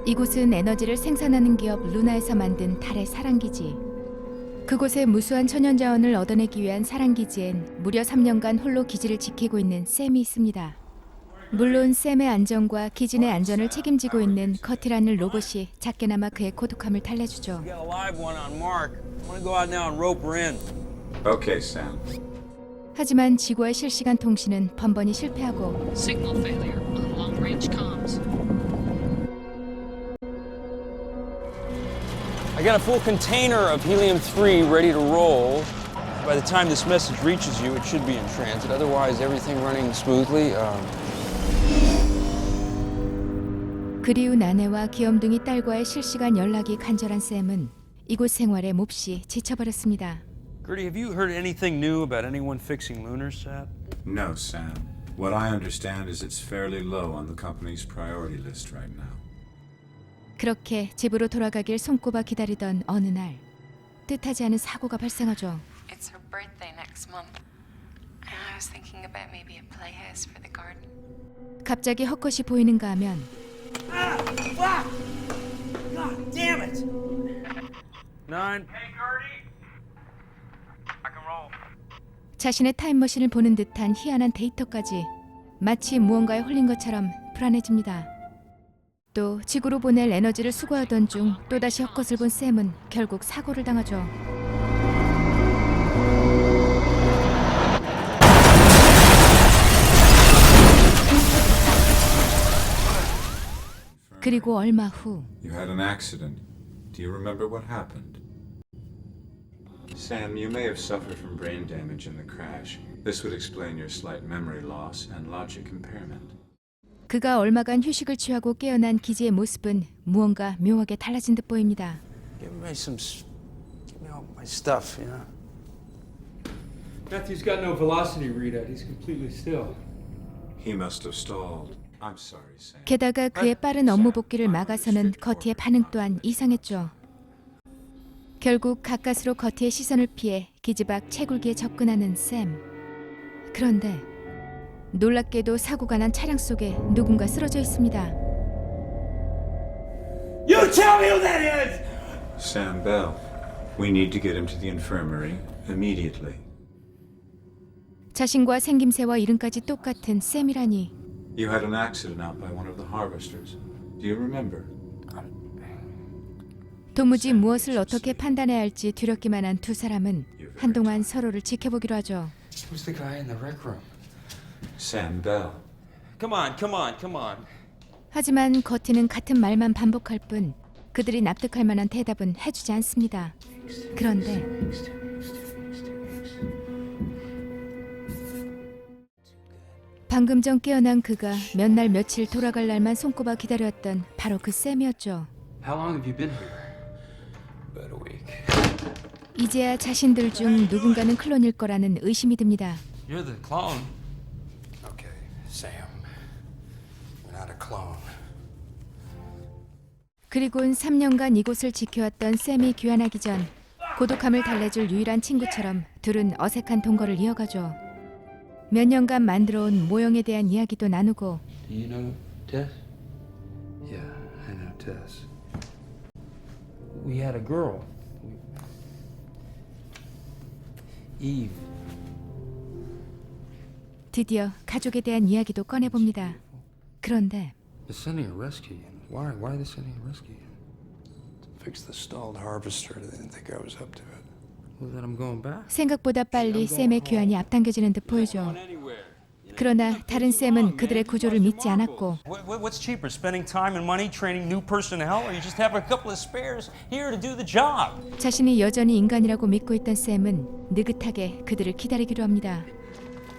이곳은 에너지를 생산하는 기업 루나에서 만든 달의 사랑기지. 그곳에 무수한 천연자원을 얻어내기 위한 사랑기지엔 무려 3년간 홀로 기지를 지키고 있는 샘이 있습니다. 물론 샘의 안전과 기지 내 안전을 책임지고 있는 커티라는 로봇이 작게나마 그의 고독함을 달래주죠. We got a live one on Mark. I want to go out now and rope her in. Okay, Sam. 하지만 지구의 실시간 통신은 번번이 실패하고 Signal failure on long-range comms. I got a full container of helium-3 ready to roll. By the time this message reaches you, it should be in transit. Otherwise, everything running smoothly. 그리운 아내와 귀염둥이 딸과의 실시간 연락이 간절한 샘은 이곳 생활에 몹시 지쳐버렸습니다. Gertie, have you heard anything new about anyone fixing LunarSat? No, Sam. What I understand is it's fairly low on the company's priority list right now. 그렇게 집으로 돌아가길 손꼽아 기다리던 어느 날 뜻하지 않은 사고가 발생하죠. It's her birthday next month. And I was thinking about maybe a playhouse for the garden. 갑자기 헛것이 보이는가 하면 God damn it! 9. Hey, Gertie. I can roll. 자신의 타임머신을 보는 듯한 희한한 데이터까지 마치 무언가에 홀린 것처럼 불안해집니다. 또 지구로 보낼 에너지를 수거하던 중 또다시 헛것을 본 샘은 결국 사고를 당하죠. 그리고 얼마 후 You had an accident. Do you remember what happened? Sam, you may have suffered from brain damage in the crash. This would explain your slight memory loss and logic impairment. 그가 얼마간 휴식을 취하고 깨어난 기지의 모습은 무언가 묘하게 달라진 듯 보입니다. Give me all my stuff, you know. Matthew's got no velocity readout. He's completely still. He must have stalled. I'm sorry, Sam. 게다가 그의 빠른 업무 복귀를 막아서는 커티의 반응 또한 이상했죠. 결국 가까스로 커티의 시선을 피해 기지 밖 채굴기에 접근하는 샘. 그런데 놀랍게도 사고가 난 차량 속에 누군가 쓰러져 있습니다. You tell me who that is! Sam Bell. We need to get him to the infirmary immediately. 자신과 생김새와 이름까지 똑같은 샘이라니. You had an accident out by one of the harvesters. Do you remember? 도무지 무엇을 어떻게 판단해야 할지 두렵기만 한 두 사람은 한동안 서로를 지켜보기로 하죠. Who's the guy in the rec room? Sam Bell. Come on. 하지만 커티는 같은 말만 반복할 뿐 그들이 납득할 만한 대답은 해주지 않습니다. 그런데 방금 전 깨어난 그가 몇 날 며칠 돌아갈 날만 손꼽아 기다렸던 바로 그 샘이었죠. How long have you been here? About a week. 이제야 자신들 중 누군가는 클론일 거라는 의심이 듭니다. You're the clone. Okay, Sam. We're not a clone. 그리고는 3년간 이곳을 지켜왔던 샘이 귀환하기 전 고독함을 달래줄 유일한 친구처럼 둘은 어색한 동거를 이어가죠. 몇 년간 만들어온 모형에 대한 이야기도 나누고 Do you know Tess? Yeah, I know Tess. We had a girl. Eve. 드디어 가족에 대한 이야기도 꺼내봅니다. 그런데 They're sending a rescue unit. Why are they sending a rescue unit? Fix the stalled harvester. They didn't think I was up to it. Well, then I'm going back. 생각보다 빨리 샘의 귀환이 앞당겨지는 듯 보이죠. 그러나 다른 샘은 그들의 구조를 믿지 않았고 What's cheaper, spending time and money training new personnel, or you just have a couple of spares here to do the job? 자신이 여전히 인간이라고 믿고 있던 샘은 느긋하게 그들을 기다리기로 합니다.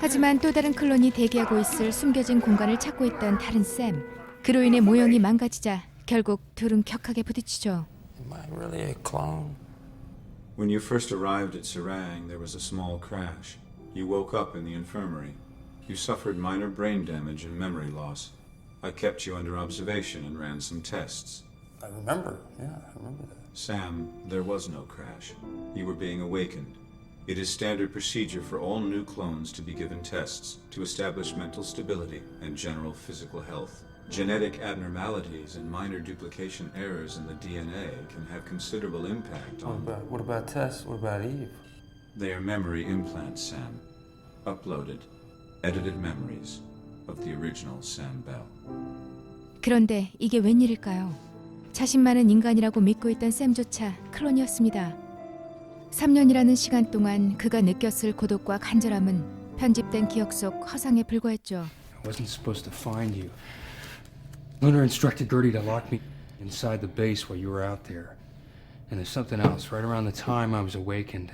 하지만 또 다른 클론이 대기하고 있을 숨겨진 공간을 찾고 있던 다른 샘. 그로 인해 모형이 망가지자 결국 둘은 격하게 부딪히죠. Am I really a clone? When you first arrived at Serang, there was a small crash. You woke up in the infirmary. You suffered minor brain damage and memory loss. I kept you under observation and ran some tests. I remember. Yeah, I remember that. Sam, there was no crash. You were being awakened. It is standard procedure for all new clones to be given tests to establish mental stability and general physical health. Genetic abnormalities and minor duplication errors in the DNA can have considerable impact on... What about Tess? What about Eve? They are memory implants, Sam. Uploaded, edited memories of the original Sam Bell. 그런데 이게 웬일일까요? 자신만은 인간이라고 믿고 있던 샘조차 클론이었습니다. 3년이라는 시간 동안 그가 느꼈을 고독과 간절함은 편집된 기억 속 허상에 불과했죠. I wasn't supposed to find you. Luna instructed Gertie to lock me inside the base while you were out there. And there's something else. Right around the time I was awakened,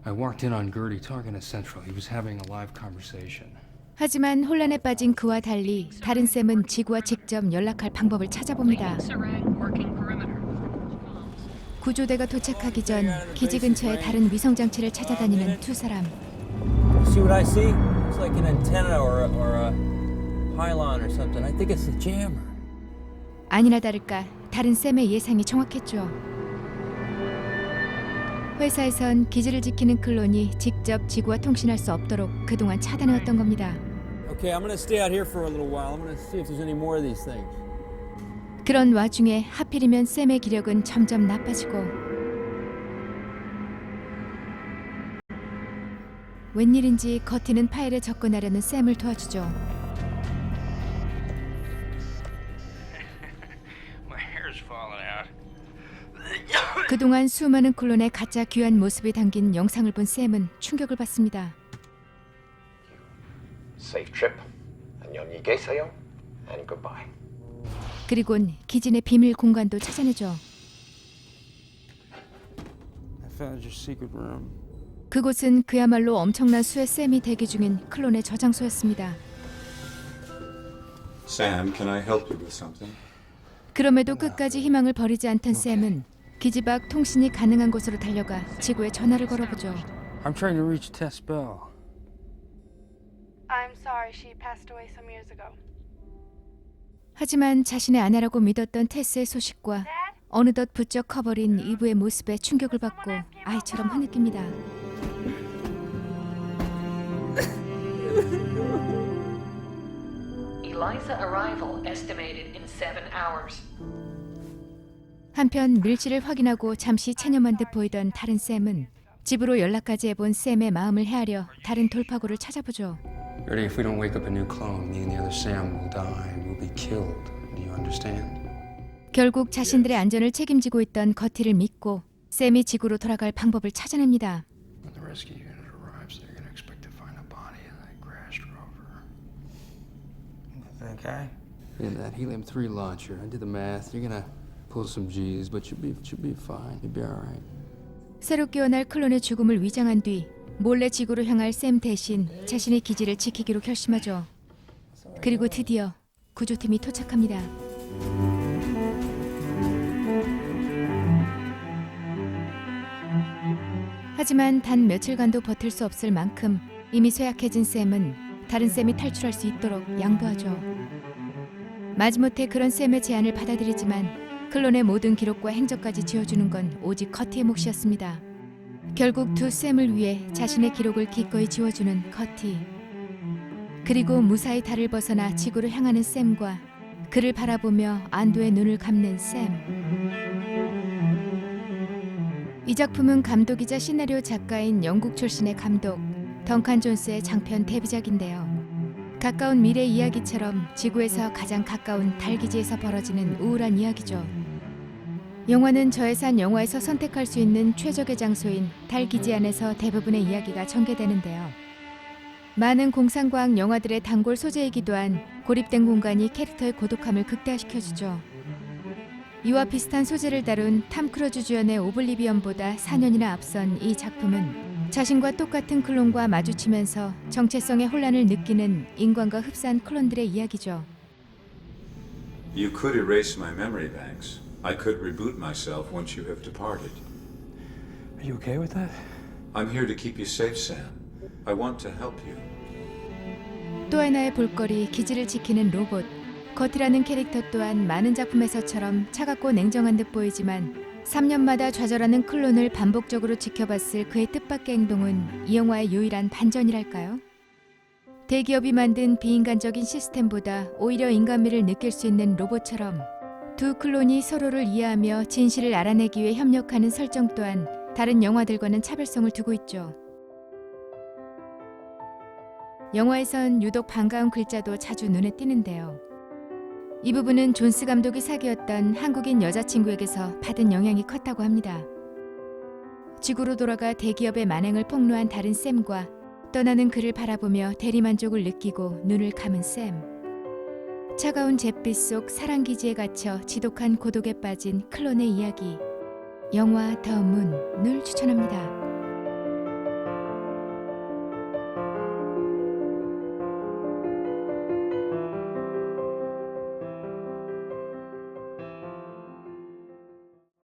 I walked in on Gertie talking to Central. He was having a live conversation. 하지만 혼란에 빠진 그와 달리 다른 샘은 지구와 직접 연락할 방법을 찾아봅니다. Sarang working perimeter. 구조대가 도착하기 전 기지 근처의 다른 위성 장치를 찾아다니는 두 사람. See what I see? It's like an antenna or a pylon or something. I think it's a jammer. 아니나 다를까 다른 샘의 예상이 정확했죠. 회사에선 기지를 지키는 클론이 직접 지구와 통신할 수 없도록 그동안 차단해왔던 겁니다. Okay, I'm gonna stay out here for a little while. I'm gonna see if there's any more of these things. 그런 와중에 하필이면 샘의 기력은 점점 나빠지고 웬일인지 커티는 파일에 접근하려는 샘을 도와주죠. My hair's falling out. 그동안 수많은 클론의 가짜 귀한 모습이 담긴 영상을 본 샘은 충격을 받습니다. Safe trip. 안녕히 계세요. And goodbye. 그리곤 기지 내 비밀 공간도 찾아내죠. I found your secret room. 그곳은 그야말로 엄청난 수의 샘이 대기 중인 클론의 저장소였습니다. Sam, can I help you with something? 그럼에도 끝까지 희망을 버리지 않던 샘은 기지 밖 통신이 가능한 곳으로 달려가 지구에 전화를 걸어보죠. I'm trying to reach Tess Bell. I'm sorry, she passed away some years ago. 하지만 자신의 아내라고 믿었던 테스의 소식과 어느덧 부쩍 커버린 이브의 모습에 충격을 받고 아이처럼 흐느낍니다. Eliza arrival estimated in 7 hours. 한편 밀지를 확인하고 잠시 체념한 듯 보이던 다른 샘은 집으로 연락까지 해본 샘의 마음을 헤아려 다른 돌파구를 찾아보죠. Gertie, if we don't wake up a new clone, me and the other Sam will die. We'll be killed. Do you understand? 결국 자신들의 안전을 책임지고 있던 거티를 믿고 샘이 지구로 돌아갈 방법을 찾아냅니다. When the rescue unit arrives, they're gonna expect to find a body in that crashed rover. That guy? In that helium-3 launcher, I did the math. You're gonna pull some G's, but you'll be fine. You'll be all right. 새로 깨어날 클론의 죽음을 위장한 뒤 몰래 지구로 향할 샘 대신 자신의 기지를 지키기로 결심하죠. 그리고 드디어 구조팀이 도착합니다. 하지만 단 며칠간도 버틸 수 없을 만큼 이미 쇠약해진 샘은 다른 샘이 탈출할 수 있도록 양보하죠. 마지못해 그런 샘의 제안을 받아들이지만 클론의 모든 기록과 행적까지 지워주는 건 오직 커티의 몫이었습니다. 결국 두 샘을 위해 자신의 기록을 기꺼이 지워주는 커티. 그리고 무사히 달을 벗어나 지구로 향하는 샘과 그를 바라보며 안도의 눈을 감는 샘. 이 작품은 감독이자 시나리오 작가인 영국 출신의 감독 덩칸 존스의 장편 데뷔작인데요. 가까운 미래 이야기처럼 지구에서 가장 가까운 달 기지에서 벌어지는 우울한 이야기죠. 영화는 저예산 영화에서 선택할 수 있는 최적의 장소인 달 기지 안에서 대부분의 이야기가 전개되는데요. 많은 공상과학 영화들의 단골 소재이기도 한 고립된 공간이 캐릭터의 고독함을 극대화시켜주죠. 이와 비슷한 소재를 다룬 탐 크루즈 주연의 오블리비언보다 4년이나 앞선 이 작품은 자신과 똑같은 클론과 마주치면서 정체성의 혼란을 느끼는 인간과 흡사한 클론들의 이야기죠. You could erase my memory banks. I could reboot myself once you have departed. Are you okay with that? I'm here to keep you safe, Sam. I want to help you. 또 하나의 볼거리 기지를 지키는 로봇. 거티라는 캐릭터 또한 많은 작품에서처럼 차갑고 냉정한 듯 보이지만 3년마다 좌절하는 클론을 반복적으로 지켜봤을 그의 뜻밖의 행동은 이 영화의 유일한 반전이랄까요? 대기업이 만든 비인간적인 시스템보다 오히려 인간미를 느낄 수 있는 로봇처럼 두 클론이 서로를 이해하며 진실을 알아내기 위해 협력하는 설정 또한 다른 영화들과는 차별성을 두고 있죠. 영화에선 유독 반가운 글자도 자주 눈에 띄는데요. 이 부분은 존스 감독이 사귀었던 한국인 여자친구에게서 받은 영향이 컸다고 합니다. 지구로 돌아가 대기업의 만행을 폭로한 다른 샘과 떠나는 그를 바라보며 대리만족을 느끼고 눈을 감은 샘. 차가운 잿빛 속 사랑기지에 갇혀 지독한 고독에 빠진 클론의 이야기. 영화 더 문을 추천합니다.